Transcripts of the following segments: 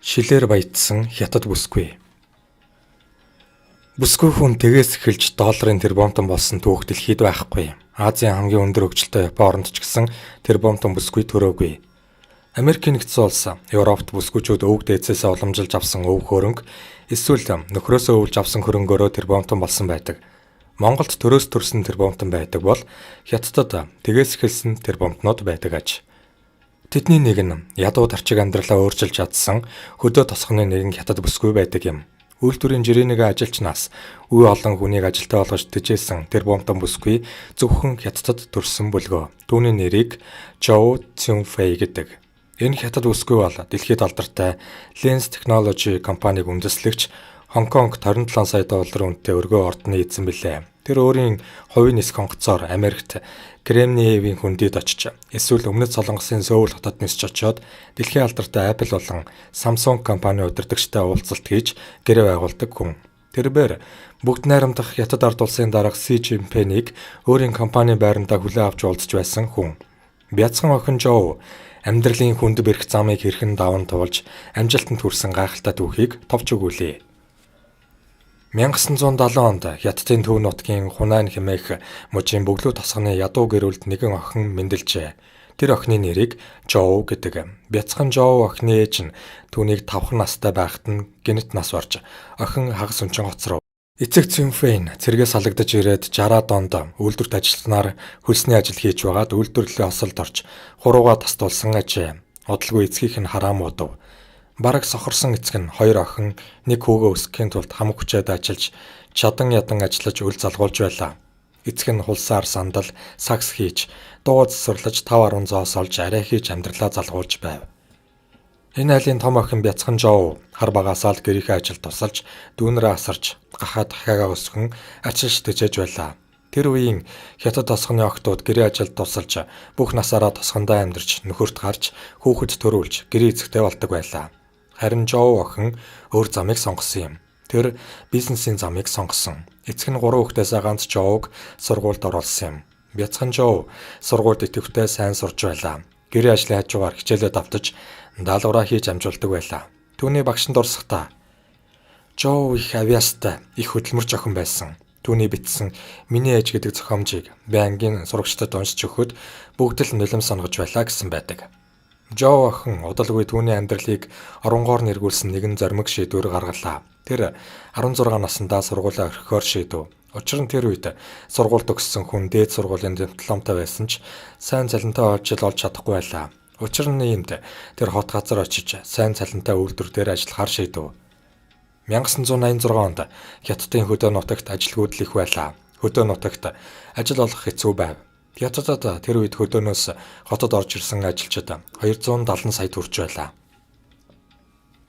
Шилээр баяжсан хятад бүсгүй. Бүсгүй хүн тгээс эхэлж долларын тэрбумтон болсон түүх дэлхийд байхгүй. Азийн хамгийн өндөр хөгжилтэй Японд ч гэсэн тэрбумтон бүсгүй төрөөгүй. Америкийн нэгдсэн улс, Европт бүсгүйчүүд өвөг дээдсээс уламжилж авсан өв хөрөнгө, эсвэл нөхрөөсөө өвлж авсан хөрөнгөөрөө тэрбумтон болсон байдаг. Монголд төрөөс төрсөн тэрбумтон байдаг бол Хятадд тгээс эхэлсэн тэрбумтнууд байдаг аж. Тэдний нэг нь ядуу тарчиг амьдралаа өөрчилж чадсан хөдөө тосгоны нэгэн хятад бүсгүй байдаг юм. Үйлдвэрийн жирийн ажилчнаас үе олон хүнийг ажилтаа болгож тэжээсэн тэрбумтон бүсгүй зөвхөн Хятадд төрсэн бүлгөө. Түүний нэрийг Zhou Xunfei гэдэг. Энэ хятад бүсгүй бол дэлхийд алдартай Lens Technology компаниг үндэслэгч Хонконг 27 сая долларын үнэтэй өргөө ордны эзэн билээ. Тэр өөрийн хувийн нисэх онгоцоор Америкт Кремниевийн хүндийд очиж, эсвэл Өмнөд Солонгосын Сөүл хотод нисч очиод дэлхийн алдартай Apple болон Samsung компани удирдагчтай уулзалт хийж гэрээ байгуулдаг хүн. Тэрээр бүгд найрамдах Хятад ард улсын дарга Си Жинпинийг өөрийн компани байрандаа хүлээн авч уулзж байсан хүн. Бяцхан охин Жоу амьдралын хүнд бэрх замыг хэрхэн даван туулж амжилтанд хүрсэн гайхалтай түүхийг товч өгүүлье. 1970 онд Хятадын төв нутгийн Хунань хэмээх мужийн бөглөө тосгоны ядуу гэрүүлд нэгэн охин мэндэлжээ. Тэр охины нэрийг Жоу гэдэг. Бяцхан Жоу охины ээж нь түүнийг 5 настай байхад нь гэнэт нас барж охин хагас өнчин хоцров. Эцэг Цюнфэйн цэргээс салгадаж ирээд 60-аад онд үйлдвэрт ажиллахнаар хөлсний ажил хийж байгаад үйлдвэрлэлийн осолд орж хуруугаа тастуулсан ажээ. Удалгүй эцгийнх нь хараа муудав. Бараг сохорсон эцэг нь 2 охин, 1 хүүгээ өсгөхийн тулд хамаг хүчээд ажиллаж, чадан ядан ажиллаж үл залгуулж байлаа. Эцэг нь хулсаар сандал, сакс хийж, дуу засварлаж 5-10 зоос олж арай хийж амьдралаа залгуулж байв. Энэ айлын том охин Бяцхан Жоу хар багасаа л гэрийнхээ ажилд тусалж, дүүнэрээ асарч, гахаа дахиагаа өсгөн ачилж тэжээж байлаа. Тэр үеийн Хятад тосгоны охтууд гэрээ ажилд тусалж, бүх насаараа тосгондоо амьдарч, нөхөрт гарч, хүүхэд төрүүлж, гэрээ эзэгтэй болдог байлаа. Харин Жоу охин өөр замыг сонгосон юм. Тэр бизнесийн замыг сонгосон. Эцэг нь 3 хүүхдээсээ ганц Жоуг сургуульд оруулсан юм. Бяцхан Жоу сургуульд идэвхтэй сайн сурж байлаа. Гэрээ ажлын хажуугаар хичээлээ давтаж, даалгавраа хийж амжуулдаг байлаа. Түүний багш нь дурсахдаа Жоу их авьяастай, их хөдөлмөрч охин байсан. Түүний бичсэн "Миний ээж" гэдэг зохиомжийг байнгын сурагчдад уншиж өгөхөд бүгд л нөлөөм сонгож байлаа гэсэн байдаг. Жоу охин удалгүй түүний амьдралыг оронгоор нэргүүлсэн нэгэн зоримог шийдвэр гаргалаа. Тэр 16 наснда сургуулаа орхихоор шийдэв. Учир нь тэр үед сургууль төгссөн хүн дээд сургуулийн дипломтой байсан ч сайн цалинтай ажил олж чадахгүй байлаа. Учир нь иймд тэр хот газар очиж сайн цалинтай үйлдвэр дээр ажиллахаар шийдэв. 1986 онд Хятадын хөдөө нутагт ажилгүйдэл их байлаа. Хөдөө нутагт ажил олох хэцүү байв. Хятадд тэр үед хөдөөнөөс хотод орж ирсэн ажилчид 270 сая төгрөж байлаа.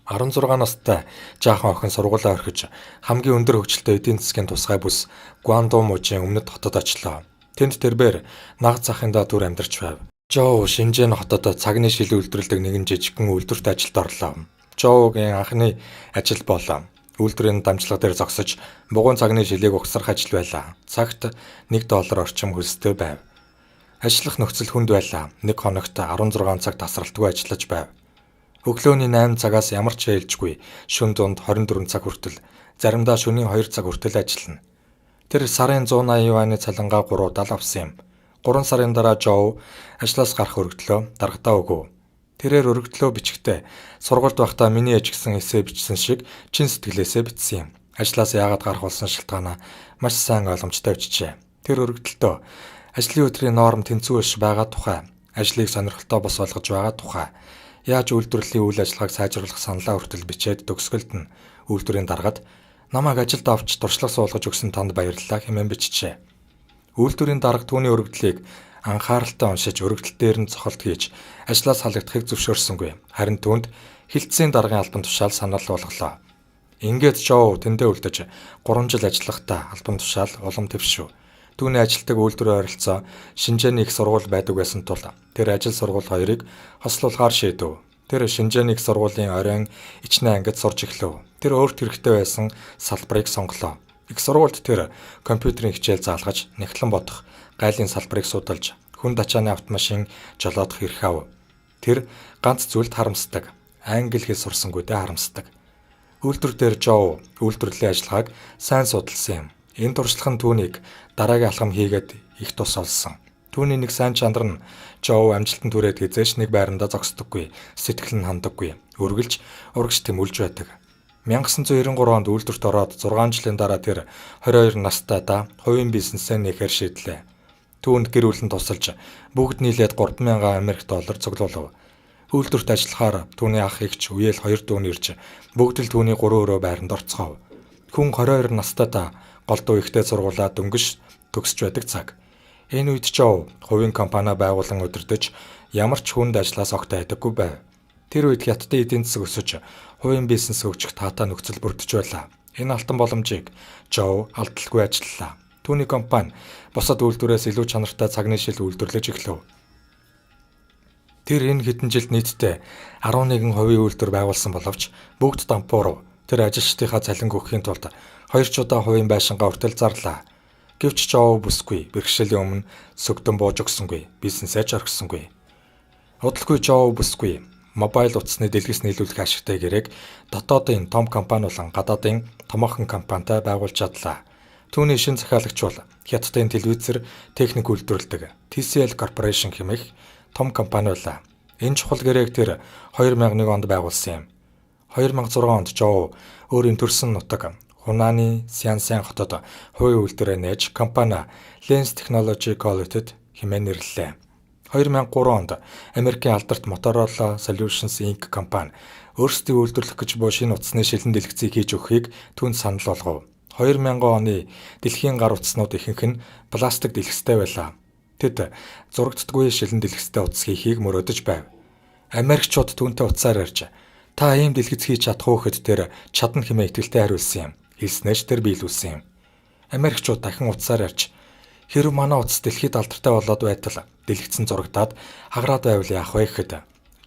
16 настай жаахан охин сургуулаа орхиж хамгийн өндөр хөгжилтэй эдийн засгийн тусгай бүс Гуандун мужийн өмнөд хотод очлоо. Тэнд тэрээр наг захында дүр амьдарч байв. Жоу Шинжэн хотод цагны шил үйлдвэрлэдэг нэгэн жижигхэн үйлдвэрт ажилд орлоо. Жоугийн анхны ажил болоо. Үйлдвэрийн дамжлага дээр зогсож бугуун цагны шилийг угсрах ажил байлаа. Цагт $1 орчим хөлстэй байв. Ажиллах нөхцөл хүнд байлаа. 1 хоногт 16 цаг тасралтгүй ажиллаж байв. Өглөөний 8 цагаас ямар ч ээлжгүй шөнө дунд 24 цаг хүртэл, заримдаа шөнийн 2 цаг хүртэл ажиллана. Тэр сарын 180 юаны цалингаа 3 удаа авсан юм. 3 сарын дараа Жоу ажлаас гарах өргөдлөө даргатаа өгөв. Тэрээр өргөдлөө бичгтээ сургуульд байхдаа миний ээж гэсэн эссе бичсэн шиг чин сэтгэлээсээ бичсэн юм. Ажлаас яагаад гарах болсон шалтгаанаа маш сайн ойлгомжтой бичжээ. Тэр өргөдөлтөө ажлын өдрийн норм тэнцүү биш байгаа тухай, ажлыг сонирхолтой бос болгож байгаа тухай, яаж үйлдвэрлэлийн үйл ажиллагааг сайжруулах саналаа хүртэл бичээд төгсгөлд нь үйлдвэрийн даргад намайг ажилд авч туршлага суулгаж өгсөн танд баярлалаа хэмээн бичжээ. Үйлдвэрийн дарга түүний өргөдлийг анхааралтай уншиж өргөдөлтөөр нь цохолт хийж ажлаас халагдахыг зөвшөөрсөнгүй. Харин түүнд хилцээний даргын албан тушаал санал болголоо. Ингээд Жоу тэндээ үлдэж 3 жил ажиллахдаа албан тушаал улам твшив. Түүний ажилтдаг үйлдвэрийн ойролцоо Шинжээний их сургууль байдаг байсан тул тэр ажил сургууль хоёрыг хослуулахаар шийдэв. Тэр Шинжээний их сургуулийн оройн ичнэ ангид сурж эхлэв. Тэр өөрт хэрэгтэй байсан салбарыг сонголоо. Их сургуульд тэр компьютерийн хичээл заалгаж, нэхлэн бодох, гайлын салбарыг судалж, хүнд ачааны автомашин жолоодох эрх ав. Тэр ганц зүйлд харамсдаг. англи хэл сурсангүйдээ харамсдаг. Үйлдвэр дээр Жоо үйлдвэрлэлийн ажиллагааг сайн судалсан юм. Энэ туршлага нь түүнийг дараагийн алхам хийгээд их тус олсон. Түүний нэг сайн чанар нь Жоо амжилтанд хүрээд хизээч нэг байрандаа зогсдоггүй, сэтгэл нь хандаггүй, үргэлж урагш тэмүүлж байдаг. 1993 онд үйлдвэрт ороод 6 жилийн дараа тэр 22 настайдаа хувийн бизнесээ нээхээр шийдлээ. Түүнд гэр бүл нь тусалж бүгд нийлээд $3,000 цуглуулв. Үйлдвэрт ажиллахаар түүний ах эгч үеэл 2 дүү нь ирж бүгд л түүний 3 өрөө байранд орцгов. Хүн 22 настайдаа голдуу ихтэй сургуулаа дөнгөж төгсөж байдаг цаг. Энэ үед Жоо хувийн компани байгуулан удирдах ямар ч хүнд ажлаас огт байдаггүй байв. Тэр үед хятадын эдийн засаг өсөж хувийн бизнес хөгжих таатай нөхцөл бүрдэж байлаа. Энэ алтан боломжийг Жоо алдалгүй ажиллалаа. Түүний компани бусад үйлдвэрээс илүү чанартай цагны шил үйлдвэрлэж эхлэв. Тэр энэ хэдэн жилд нийтдээ 11 хувийн үйлдвэр байгуулсан боловч бүгд дампуурав. Тэр ажилчдынхаа цалин өгөхийн тулд 2 удаа хувийн байшингаа хүртэл зарлаа. Гэвч Жоо бүсгүй, бэрхшээлийн өмнө сүгдэн бууж өгсөнгүй, бизнесээ ч орхисонгүй. Удалгүй Жоо бүсгүй, мобайл утасны дэлгэс нийлүүлэх ашигтай гэрээг дотоодын том компани болон гадаадын томоохон компанитай байгуулж чадлаа. Түүний шин захиалагч бол Хятадын телевизээр техник үйлдвэрлэдэг TCL Corporation хэмээх том компани байлаа. Энэ чухал гэрээг тэр 2001 онд байгуулсан юм. 2006 онд Жоо өөрийн төрсөн нутаг Хунааны Сянсан хотод хувийн үйлдвэрээ нээж компани Lens Technological Limited хэмээн нэрлэлээ. 2003 онд Америкийн алдарт Motorola Solutions Inc. компани өөрсдийн үйлдвэрлэх гэж буй шинэ утасны шилэн дэлгэцийг хийж өгөхийг түүнд санал болгов. 2000 оны дэлхийн гар утаснууд ихэнх нь пластик дэлгэцтэй байлаа. Тэд зурагддаггүй шилэн дэлгэцтэй утас хийхийг мөрөөдөж байв. Америкчууд түүнтэй утсаар ярьж "Та ийм дэлгэц хийж чадах уу" гэхэд тэр чадна хэмээн итгэлтэй хариулсан юм. Хэлснээр тэр биелүүлсэн юм. Америкчууд дахин утсаар ярьж "Хэрэв манай утас дэлхийд алдартай болоод байтал дэлгэцэн зурагдаад хагараад байвал яах вэ гэхэд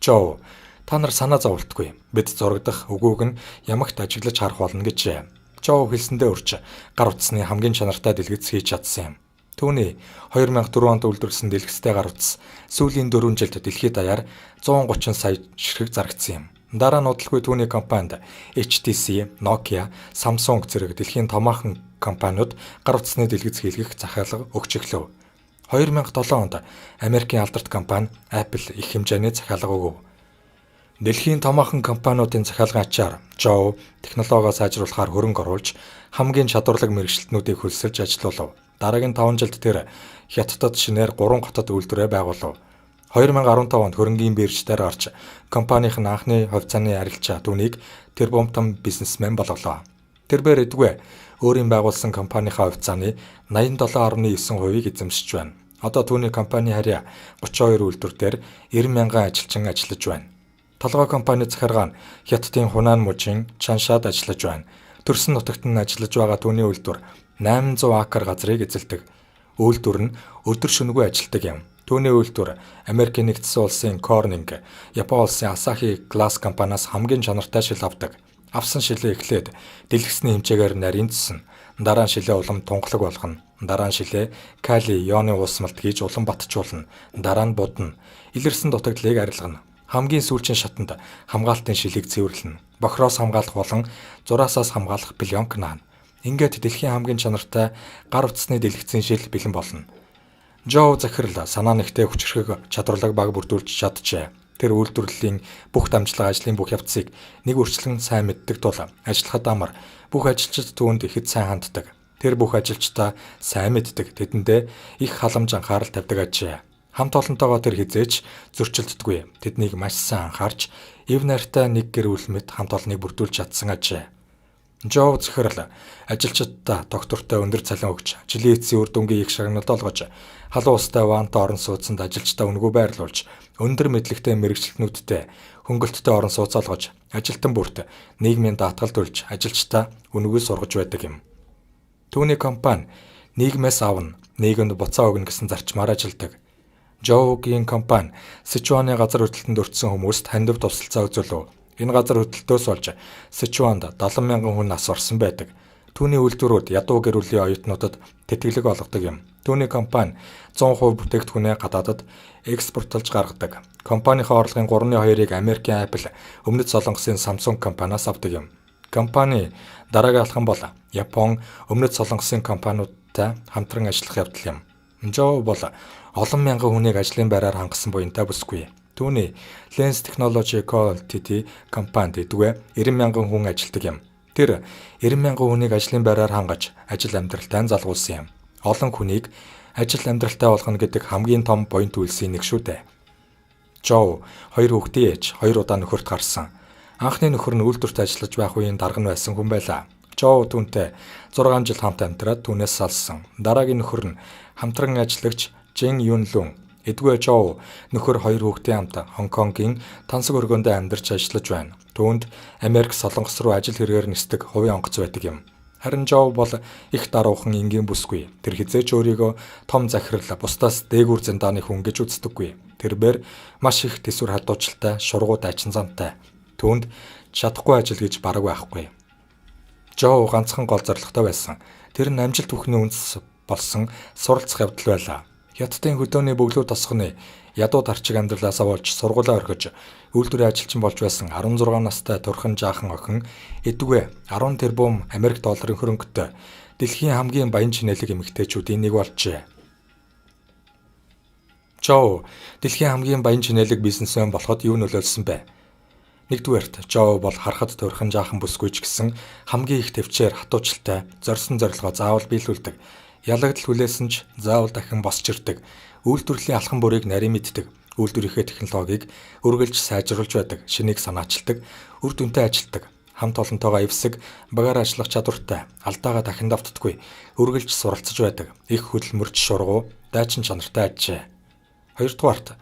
Жоо "Та нар санаа зовлтгүй. Бид зурагдах үгүйг нь ямагт ажиглаж харах болно" гэж Жоо хэлсэндээ урьж гар утасны хамгийн чанартай дэлгэц хийж чадсан юм. Түүний 2004 онд үйлдвэрлэсэн дэлгэцтэй гар утас сүүлийн 4 жилд дэлхийд даяар 130 сая ширхэг зарагдсан юм. Дараа нь удалгүй түүний компанид HTC, Nokia, Samsung зэрэг дэлхийн томоохон компаниуд гар утасны дэлгэц хийлгэх захиалга өгч эхлэв. 2007 онд Америкийн алдарт компани Apple их хэмжээний захиалга өгөв. Дэлхийн томоохон компаниудын захиалгын ачаар Жоо технологио сайжруулахаар хөрөнгө оруулж хамгийн чадварлаг мэргэжилтнүүдийг хөлсөлж ажилуулв. Дараагийн 5 жилд тэр Хятадд шинээр 3 хотод үйлдвэрээ байгуулв. 2015 онд хөрөнгийн биржээр гарч компанийн анхны хувьцааны арилжаа түүнийг тэр бомтон бизнесмен болголоо. Тэрээр эдгүй өөрийн байгуулсан компанийнхаа хувьцааны 87.9%-ийг эзэмшиж байна. Одоо түүний компани харьяа 32 үйлдвэр дээр 90,000 ажилчин ажиллаж байна. Толгой компани захиргаа нь Хятадын Хунан мужийн Чаншад ажиллаж байна. Төрсөн нутагт нь ажиллаж байгаа түүний үйлдвэр 800 акр газрыг эзэлдэг. Үйлдвэр нь өдөр шөнөгүй ажилладаг юм. Түүний үйлдвэр Америкийн нэгдсэн улсын Corning, Япон улсын Asahi Glass компаниас хамгийн чанартай шил авдаг. Авсан шилээ эхлээд дэлгэцний хэмжээгээр нарийн цэсэн. Дараа нь шилээ улам тунгалаг болгоно. Дараа нь шилээ кали, ионы уусмалт хийж улам батжуулна. Дараа нь будна. Илэрсэн дутагдлыг арилгана. Хамгийн сүүлчийн шатанд хамгаалтын шилийг цэвэрлэнэ. Бохроос хамгаалах болон зураасаас хамгаалах пленк наана. Ингээд дэлхийн хамгийн чанартай гар утасны дэлгэцийн шил бэлэн болно. Жоо захирал санаа нэгтээ хүчрхэг чадварлаг баг бүрдүүлж чаджээ. Тэр үйлдвэрлэлийн бүх дамжлага ажлын бүх явцыг нэг үрчлэн сайн мэддэг тул ажиллахад амар бүх ажилчид түүнд ихэд сайн ханддаг. Тэр бүх ажилчдаа сайн мэддэг. Тэдэндээ их халамж анхаарал тавьдаг ажээ. Хамт олонтойгоо тэр хизээч зөрчилддөггүй. Тэднийг маш сайн анхаарч эв найртай нэг гэр бүл мэт хамт олныг бүрдүүлж чадсан ажээ. Жоо захирал ажилчдаа доктортой өндөр цалин өгч, жилийн эцсийн үр дүнгийн их шагналд олгож, халуун устай вант орон сууцанд ажилчдаа өнгөө байрлуулж, өндөр мэдлэгтэй мэргэжилтнүүдтэй хөнгөлөлттэй орон сууц олгож, ажилтан бүрт нийгмийн даатгал төлж, ажилчдаа өнгөө сургаж байдаг юм. Түүний компани нийгмээс авна, нийгэмд буцаа өгнө гэсэн зарчмаар ажилладаг. Жоогийн компани Сычуаны газар хөдлөлтөнд өртсөн хүмүүст хандив тусалцаа үзүүлв. Энэ газар хөдлөлтөөс болж Сычуанд 70,000 хүн нас орсон байдаг. Түүний үйлдвэрүүд ядуу гэр бүлийн оюутнуудад тэтгэлэг олгодог юм. Түүний компани 100% бүтээгдэхүүнээ гадаадад экспортлж гаргадаг. Компанийнхаа орлогын 3/2-ыг Америкийн Apple, Өмнөд Солонгосын Samsung компаниас авдаг юм. Компани дараагийн алхам бол Япон, Өмнөд Солонгосын компаниудтай хамтран ажиллах явдал юм. Жоу бол олон мянган хүнийг ажлын байраар хангасан буянтай бүсгүй. Түүний Lens Technology Co. Ltd компанид эдгээр 90 мянган хүн ажилладаг юм. Тэр 90 мянган хүнийг ажлын байраар хангаж ажил амьдралтай залгуулсан юм. Олон хүнийг ажил амьдралтай болгоно гэдэг хамгийн том буянт үйлсийн нэг шүү дээ. Жоу 2 хүүхдийн ээж, 2 удаа нөхөрт гарсан. Анхны нөхөр нь үйлдвэрт ажиллаж байх үеийн дарга нь байсан хүн байлаа. Жоу түүнтэй 6 жил хамт амьдраад түүнээс салсан. Дараагийн нөхөр нь хамтран ажиллагч Жин Юнлун. Эдгээр Жоу нөхөр 2 хүүхдийн хамт Хонконгийн тансаг өргөндөө амьдарч ажиллаж байна. Түүнд Америк, Солонгос руу ажил хэрэгээр нисдэг хувийн онгоц байдаг юм. Харин Жоу бол их даруухан энгийн бүсгүй. Тэр хизээч өөрийгөө том захирал, бусдаас дээгүүр зэндааны хүн гэж үздэггүй. Тэрээр маш их төсвөр хадуучлалтай, шургуу дайчин зантай. Түүнд чадахгүй ажил гэж бараг байхгүй. Жоу ганцхан гол зорилготой байсан. Тэр нь амжилт бүхний үндэс болсон суралцах явдал байлаа. Хятадын хөдөөний бөглүү тосгоны ядуу тарчиг амьдралаасаа болж сургуулаа орхиж үйлдвэрийн ажилчин болж байсан 16 настай турхан жаахан охин эдүгэ 10 тэрбум Америк долларын хөрөнгөтэй дэлхийн хамгийн баян чинэлэг эмэгтэйчүүдийн нэг болжээ. Жоу дэлхийн хамгийн баян чинэлэг бизнесмен болоход юу нөлөөлсөн бэ? Нэгдүгээрт Жоу бол харахад турхан жаахан бүсгүй ч гэсэн хамгийн их төвчээр хатуучлалтай, зорьсон зорилгоо заавал биелүүлдэг. Ялагдал хүлээсэн ч заавал дахин босч ирдэг. Үйлдвэрлэлийн алхам бүрийг нарийн мэддэг. Үйлдвэрийнхээ технологиг үргэлж сайжруулж байдаг. Шинийг санаачилдаг, үр дүнтэй ажилтдаг. Хамт олонтойгоо эвсэг, багаар ажиллах чадвартай, алдаагаа дахин давтдаггүй. Үргэлж суралцж байдаг. Их хөдөлмөрч шургуу, дайчин чанартай ажээ. Хоёрдугаарт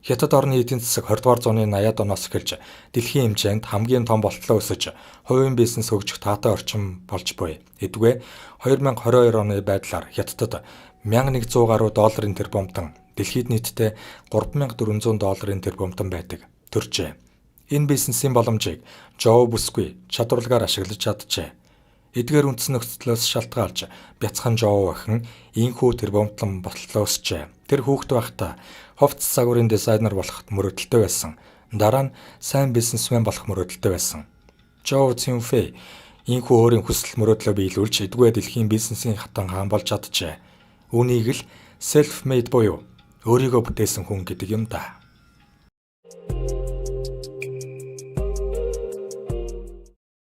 Хятад орны эдийн засаг 20 дугаар зууны 80-аад оноос эхэлж дэлхийн хэмжээнд хамгийн том болтлоо өсөж хувийн бизнес хөгжих таатай орчин болж буй. Эдгээр 2022 оны байдлаар Хятадд 1100 гаруй долларын тэрбумтан, дэлхийд нийтдээ 3400 долларын тэрбумтан байдаг. Төржээ. Энэ бизнесийн боломжийг Жоу бүсгүй чадварлагаар ашиглаж чаджээ. Эдгээр үндсэн нөхцлөөс шалтгаалж бяцхан Жоу охин инхүү тэрбумтлан болтлоо өсжээ. Тэр хүүхэд байхдаа хувцас загварын дизайнер болоход мөрөөдөлтэй байсан. Дараа нь сайн бизнесмен болох мөрөөдөлтэй байсан. Жоу Цинфэй инхүү өөрийн хүсэл мөрөөдлөө биелүүлж эдгээр дэлхийн бизнесийн хатан хаан болж чаджээ. Үүнийг л self-made буюу өөрийгөө бүтээсэн хүн гэдэг юм да.